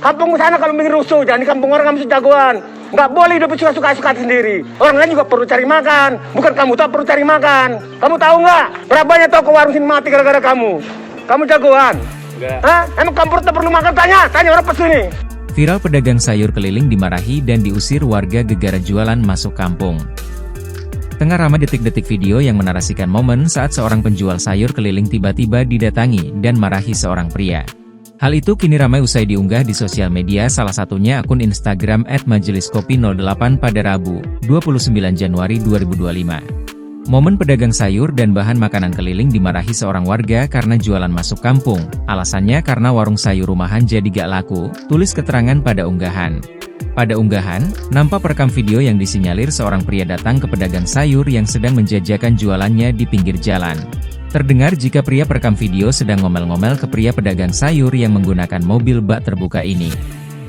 Kampung sana kalau bikin rusuh, jangan di kampung orang kamu jagoan. Nggak boleh hidup suka-suka sendiri. Orang lain juga perlu cari makan. Bukan kamu tak perlu cari makan. Kamu tahu nggak? Berapa banyak toko warung sini mati gara-gara kamu? Kamu jagoan? Enggak. Hah? Emang kampung tak perlu makan? Tanya orang pesini. Viral pedagang sayur keliling dimarahi dan diusir warga gegara jualan masuk kampung. Tengah ramai detik-detik video yang menarasikan momen saat seorang penjual sayur keliling tiba-tiba didatangi dan marahi seorang pria. Hal itu kini ramai usai diunggah di sosial media, salah satunya akun Instagram @majeliskopi08 pada Rabu, 29 Januari 2025. Momen pedagang sayur dan bahan makanan keliling dimarahi seorang warga karena jualan masuk kampung. Alasannya karena warung sayur rumahan jadi gak laku, tulis keterangan pada unggahan. Pada unggahan, nampak perekam video yang disinyalir seorang pria datang ke pedagang sayur yang sedang menjajakan jualannya di pinggir jalan. Terdengar jika pria perekam video sedang ngomel-ngomel ke pria pedagang sayur yang menggunakan mobil bak terbuka ini.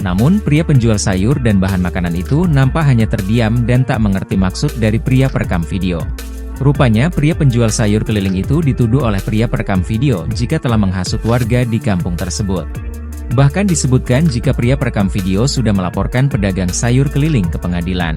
Namun, pria penjual sayur dan bahan makanan itu nampak hanya terdiam dan tak mengerti maksud dari pria perekam video. Rupanya, pria penjual sayur keliling itu dituduh oleh pria perekam video jika telah menghasut warga di kampung tersebut. Bahkan disebutkan jika pria perekam video sudah melaporkan pedagang sayur keliling ke pengadilan.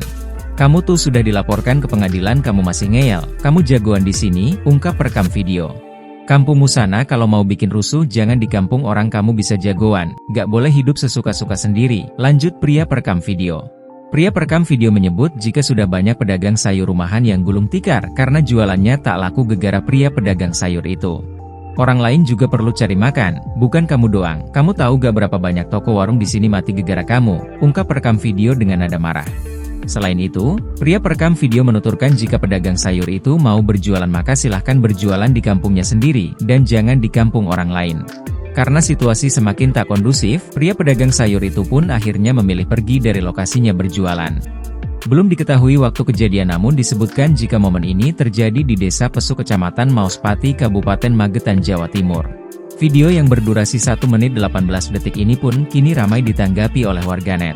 "Kamu tuh sudah dilaporkan ke pengadilan, kamu masih ngeyel, kamu jagoan di sini," ungkap perekam video. "Kampungmu sana kalau mau bikin rusuh jangan di kampung orang kamu bisa jagoan, gak boleh hidup sesuka-suka sendiri," lanjut pria perekam video. Pria perekam video menyebut jika sudah banyak pedagang sayur rumahan yang gulung tikar karena jualannya tak laku gegara pria pedagang sayur itu. "Orang lain juga perlu cari makan, bukan kamu doang. Kamu tahu gak berapa banyak toko warung di sini mati gegara kamu," ungkap perekam video dengan nada marah. Selain itu, pria perekam video menuturkan jika pedagang sayur itu mau berjualan maka silahkan berjualan di kampungnya sendiri, dan jangan di kampung orang lain. Karena situasi semakin tak kondusif, pria pedagang sayur itu pun akhirnya memilih pergi dari lokasinya berjualan. Belum diketahui waktu kejadian, namun disebutkan jika momen ini terjadi di Desa Pesu Kecamatan Mauspati Kabupaten Magetan, Jawa Timur. Video yang berdurasi 1 menit 18 detik ini pun kini ramai ditanggapi oleh warganet.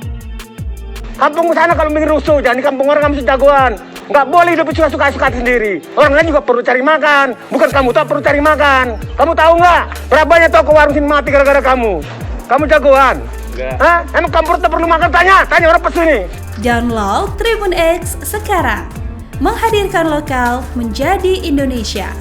Kampung sana kalau bikin rusuh, jangan di kampung orang kamu jagoan. Nggak boleh hidup suka-suka sendiri. Orang lain juga perlu cari makan. Bukan kamu tak perlu cari makan. Kamu tahu nggak? Berapa banyak toko warung sini mati gara-gara kamu? Kamu jagoan? Enggak. Hah? Emang kampung tak perlu makan? Tanya orang pesini. Download Tribun X sekarang. Menghadirkan lokal menjadi Indonesia.